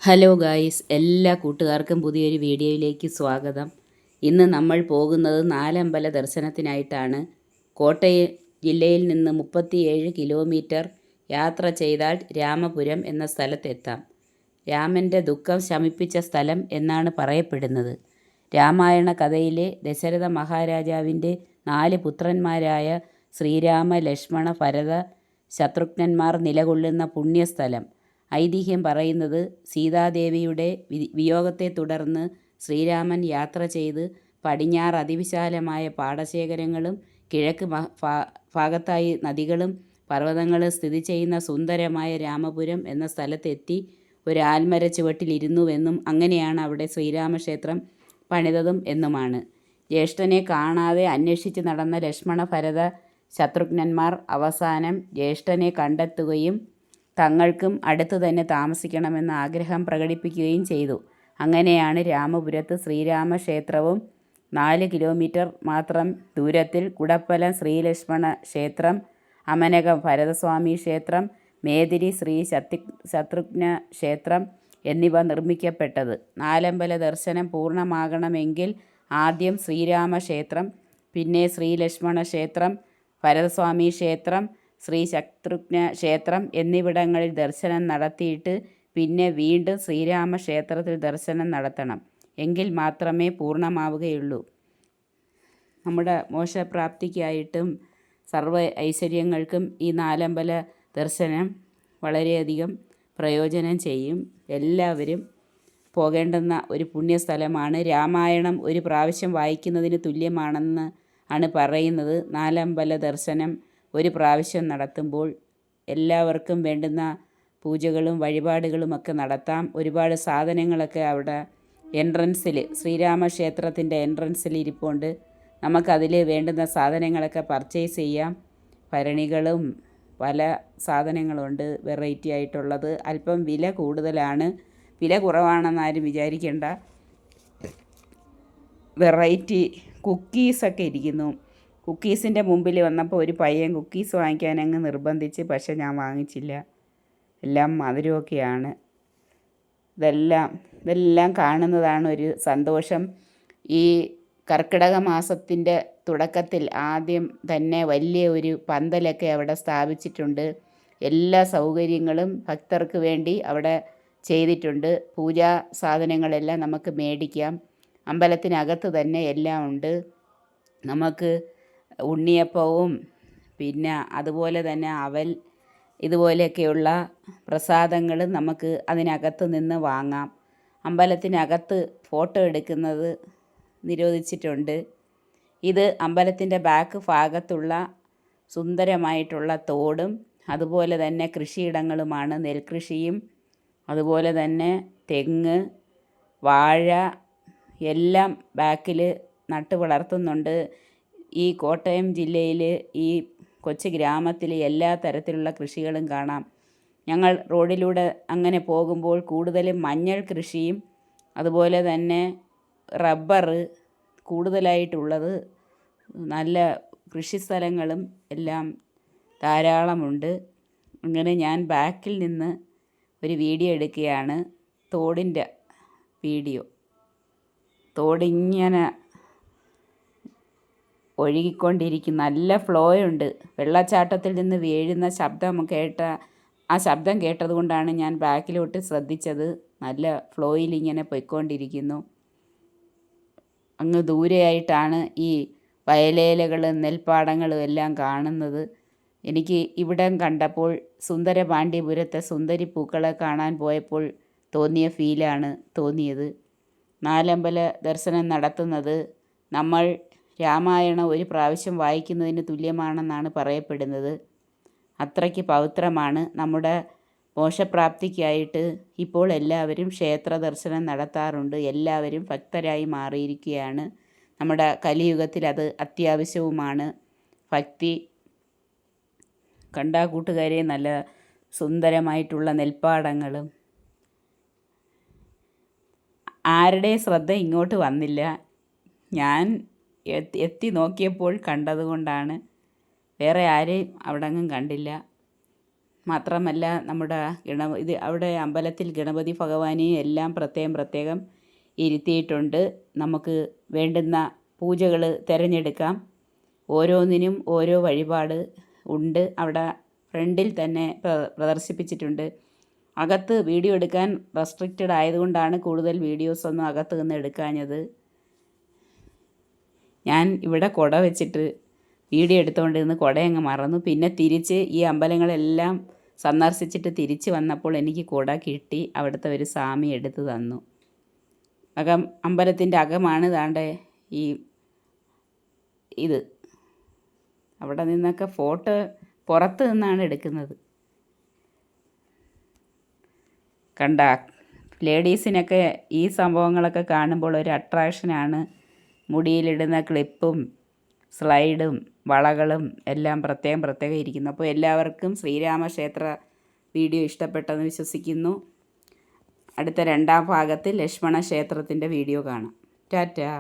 Hello guys, എല്ലാ കൂട്ടുകാർക്കും പുതിയൊരു വീഡിയോയിലേക്ക് സ്വാഗതം. ഇന്ന് നമ്മൾ പോകുന്നത് നാലമ്പല ദർശനത്തിനായിട്ടാണ്. കോട്ടയം ജില്ലയിൽ നിന്ന് 37 കിലോമീറ്റർ യാത്ര ചെയ്താൽ രാമപുരം എന്ന സ്ഥലത്തെത്താം. രാമൻ്റെ ദുഃഖം ശമിപ്പിച്ച സ്ഥലം എന്നാണ് പറയപ്പെടുന്നത്. രാമായണ കഥയിലെ ദശരഥ മഹാരാജാവിൻ്റെ 4 പുത്രന്മാരായ ശ്രീരാമ, ലക്ഷ്മണ, ഭരത, ശത്രുഘ്നന്മാർ നിലകൊള്ളുന്ന പുണ്യസ്ഥലം. ഐതിഹ്യം പറയുന്നത് സീതാദേവിയുടെ വിയോഗത്തെ തുടർന്ന് ശ്രീരാമൻ യാത്ര ചെയ്ത് പടിഞ്ഞാറ് അതിവിശാലമായ പാടശേഖരങ്ങളും കിഴക്ക് ഭാഗത്തായി നദികളും പർവ്വതങ്ങളും സ്ഥിതി ചെയ്യുന്ന സുന്ദരമായ രാമപുരം എന്ന സ്ഥലത്തെത്തി ഒരു ആൽമര ചുവട്ടിലിരുന്നുവെന്നും അങ്ങനെയാണ് അവിടെ ശ്രീരാമക്ഷേത്രം പണിതതും എന്നുമാണ്. ജ്യേഷ്ഠനെ കാണാതെ അന്വേഷിച്ച് നടന്ന ലക്ഷ്മണ, ഭരത, ശത്രുഘ്നന്മാർ അവസാനം ജ്യേഷ്ഠനെ കണ്ടെത്തുകയും തങ്ങൾക്കും അടുത്തു തന്നെ താമസിക്കണമെന്ന ആഗ്രഹം പ്രകടിപ്പിക്കുകയും ചെയ്തു. അങ്ങനെയാണ് രാമപുരത്ത് ശ്രീരാമക്ഷേത്രവും 4 കിലോമീറ്റർ മാത്രം ദൂരത്തിൽ കുടപ്പലം ശ്രീലക്ഷ്മണ ക്ഷേത്രം, അമനകം ഭരതസ്വാമി ക്ഷേത്രം, മേദിരി ശ്രീ ശത്രുഘ്ന ക്ഷേത്രം എന്നിവ നിർമ്മിക്കപ്പെട്ടത്. നാലമ്പല ദർശനം പൂർണ്ണമാകണമെങ്കിൽ ആദ്യം ശ്രീരാമക്ഷേത്രം, പിന്നെ ശ്രീലക്ഷ്മണ ക്ഷേത്രം, ഭരതസ്വാമി ക്ഷേത്രം, ശ്രീ ശത്രുഘ്ന ക്ഷേത്രം എന്നിവിടങ്ങളിൽ ദർശനം നടത്തിയിട്ട് പിന്നെ വീണ്ടും ശ്രീരാമക്ഷേത്രത്തിൽ ദർശനം നടത്തണം. എങ്കിൽ മാത്രമേ പൂർണ്ണമാവുകയുള്ളൂ. നമ്മുടെ മോക്ഷപ്രാപ്തിക്കായിട്ടും സർവ്വ ഐശ്വര്യങ്ങൾക്കും ഈ നാലമ്പല ദർശനം വളരെയധികം പ്രയോജനം ചെയ്യും. എല്ലാവരും പോകേണ്ടുന്ന ഒരു പുണ്യസ്ഥലമാണ്. രാമായണം ഒരു പ്രാവശ്യം വായിക്കുന്നതിന് തുല്യമാണെന്ന് ആണ് പറയുന്നത്. നാലമ്പല ദർശനം ഒരു പ്രാവശ്യം നടത്തുമ്പോൾ എല്ലാവർക്കും വേണ്ടുന്ന പൂജകളും വഴിപാടുകളുമൊക്കെ നടത്താം. ഒരുപാട് സാധനങ്ങളൊക്കെ അവിടെ എൻട്രൻസിൽ, ശ്രീരാമക്ഷേത്രത്തിൻ്റെ എൻട്രൻസിൽ ഇരിപ്പുണ്ട്. നമുക്കതിൽ വേണ്ടുന്ന സാധനങ്ങളൊക്കെ പർച്ചേസ് ചെയ്യാം. ഭരണികളും പല സാധനങ്ങളുണ്ട് വെറൈറ്റി ആയിട്ടുള്ളത്. അല്പം വില കൂടുതലാണ്. വില കുറവാണെന്നാരും വിചാരിക്കേണ്ട. വെറൈറ്റി കുക്കീസൊക്കെ ഇരിക്കുന്നു. കുക്കീസിൻ്റെ മുമ്പിൽ വന്നപ്പോൾ ഒരു പയ്യൻ കുക്കീസ് വാങ്ങിക്കാൻ അങ്ങ് നിർബന്ധിച്ച്. പക്ഷെ ഞാൻ വാങ്ങിച്ചില്ല. എല്ലാം മധുരമൊക്കെയാണ്. ഇതെല്ലാം കാണുന്നതാണ് ഒരു സന്തോഷം. ഈ കർക്കിടക മാസത്തിൻ്റെ തുടക്കത്തിൽ ആദ്യം തന്നെ വലിയ ഒരു പന്തലൊക്കെ അവിടെ സ്ഥാപിച്ചിട്ടുണ്ട്. എല്ലാ സൗകര്യങ്ങളും ഭക്തർക്ക് വേണ്ടി അവിടെ ചെയ്തിട്ടുണ്ട്. പൂജാ സാധനങ്ങളെല്ലാം നമുക്ക് മേടിക്കാം. അമ്പലത്തിനകത്ത് തന്നെ എല്ലാം ഉണ്ട്. നമുക്ക് ഉണ്ണിയപ്പവും പിന്നെ അതുപോലെ തന്നെ അവൽ ഇതുപോലെയൊക്കെയുള്ള പ്രസാദങ്ങൾ നമുക്ക് അതിനകത്ത് നിന്ന് വാങ്ങാം. അമ്പലത്തിനകത്ത് ഫോട്ടോ എടുക്കുന്നത് നിരോധിച്ചിട്ടുണ്ട്. ഇത് അമ്പലത്തിൻ്റെ ബാക്ക് ഭാഗത്തുള്ള സുന്ദരമായിട്ടുള്ള തോടും അതുപോലെ തന്നെ കൃഷിയിടങ്ങളുമാണ്. നെൽകൃഷിയും അതുപോലെ തന്നെ തെങ്ങ്, വാഴ എല്ലാം ബാക്കിൽ നട്ടു വളർത്തുന്നുണ്ട്. ഈ കോട്ടയം ജില്ലയിൽ ഈ കൊച്ചു ഗ്രാമത്തിൽ എല്ലാ തരത്തിലുള്ള കൃഷികളും കാണാം. ഞങ്ങൾ റോഡിലൂടെ അങ്ങനെ പോകുമ്പോൾ കൂടുതലും മഞ്ഞൾ കൃഷിയും അതുപോലെ തന്നെ റബ്ബർ കൂടുതലായിട്ടുള്ളത്, നല്ല കൃഷിസ്ഥലങ്ങളും എല്ലാം ധാരാളമുണ്ട്. അങ്ങനെ ഞാൻ ബാക്കിൽ നിന്ന് ഒരു വീഡിയോ എടുക്കുകയാണ്. തോടിൻ്റെ വീഡിയോ. തോടിങ്ങനെ ഒഴുകിക്കൊണ്ടിരിക്കും. നല്ല ഫ്ലോ ഉണ്ട്. വെള്ളച്ചാട്ടത്തിൽ നിന്ന് വീഴുന്ന ആ ശബ്ദം കേട്ടതുകൊണ്ടാണ് ഞാൻ ബാക്കിലോട്ട് ശ്രദ്ധിച്ചത്. നല്ല ഫ്ലോയിൽ ഇങ്ങനെ പോയിക്കൊണ്ടിരിക്കുന്നു. അങ്ങ് ദൂരെയായിട്ടാണ് ഈ വയലേലകളും നെൽപ്പാടങ്ങളും എല്ലാം കാണുന്നത്. എനിക്ക് ഇവിടം കണ്ടപ്പോൾ സുന്ദരപാണ്ഡ്യപുരത്തെ സുന്ദരി പൂക്കളെ കാണാൻ പോയപ്പോൾ തോന്നിയ ഫീലാണ് തോന്നിയത്. നാലമ്പല ദർശനം നടത്തുന്നത് നമ്മൾ രാമായണം ഒരു പ്രാവശ്യം വായിക്കുന്നതിന് തുല്യമാണെന്നാണ് പറയപ്പെടുന്നത്. അത്രയ്ക്ക് പവിത്രമാണ്. നമ്മുടെ മോക്ഷപ്രാപ്തിക്കായിട്ട് ഇപ്പോൾ എല്ലാവരും ക്ഷേത്ര ദർശനം നടത്താറുണ്ട്. എല്ലാവരും ഭക്തരായി മാറിയിരിക്കുകയാണ്. നമ്മുടെ കലിയുഗത്തിൽ അത് അത്യാവശ്യവുമാണ്. ഭക്തി കണ്ടാ കൂട്ടുകാരെ, നല്ല സുന്ദരമായിട്ടുള്ള നെൽപ്പാടങ്ങളും. ആരുടെ ശ്രദ്ധ ഇങ്ങോട്ട് വന്നില്ല. ഞാൻ എത്തി നോക്കിയപ്പോൾ കണ്ടതുകൊണ്ടാണ്. വേറെ ആരെയും അവിടെങ്ങും കണ്ടില്ല. മാത്രമല്ല നമ്മുടെ അവിടെ അമ്പലത്തിൽ ഗണപതി ഭഗവാനെയും എല്ലാം പ്രത്യേകം ഇരുത്തിയിട്ടുണ്ട്. നമുക്ക് വേണ്ടുന്ന പൂജകൾ തിരഞ്ഞെടുക്കാം. ഓരോന്നിനും ഓരോ വഴിപാട് ഉണ്ട്. അവിടെ ഫ്രണ്ടിൽ തന്നെ പ്രദർശിപ്പിച്ചിട്ടുണ്ട്. അകത്ത് വീഡിയോ എടുക്കാൻ റെസ്ട്രിക്റ്റഡ് ആയതുകൊണ്ടാണ് കൂടുതൽ വീഡിയോസൊന്നും അകത്ത് നിന്ന് എടുക്കാഞ്ഞത്. ഞാൻ ഇവിടെ കുട വെച്ചിട്ട് വീഡിയോ എടുത്തുകൊണ്ടിരുന്ന് കുടയങ്ങ് മറന്നു. പിന്നെ തിരിച്ച് ഈ അമ്പലങ്ങളെല്ലാം സന്ദർശിച്ചിട്ട് തിരിച്ച് വന്നപ്പോൾ എനിക്ക് കുട കിട്ടി. അവിടുത്തെ ഒരു സ്വാമി എടുത്തു തന്നു. അമ്പലത്തിൻ്റെ അകമാണ് ദാണ്ടെ ഇത്. അവിടെ നിന്നൊക്കെ ഫോട്ടോ പുറത്ത് നിന്നാണ് എടുക്കുന്നത്. കണ്ട, ലേഡീസിനൊക്കെ ഈ സംഭവങ്ങളൊക്കെ കാണുമ്പോൾ ഒരു അട്രാക്ഷനാണ്. മുടിയിലിടുന്ന ക്ലിപ്പും സ്ലൈഡും വളകളും എല്ലാം പ്രത്യേകം ഇരിക്കുന്നു. അപ്പോൾ എല്ലാവർക്കും ശ്രീരാമക്ഷേത്ര വീഡിയോ ഇഷ്ടപ്പെട്ടെന്ന് വിശ്വസിക്കുന്നു. അടുത്ത 2ാം ഭാഗത്തിൽ ലക്ഷ്മണ ക്ഷേത്രത്തിൻ്റെ വീഡിയോ കാണാം. ടാറ്റാ.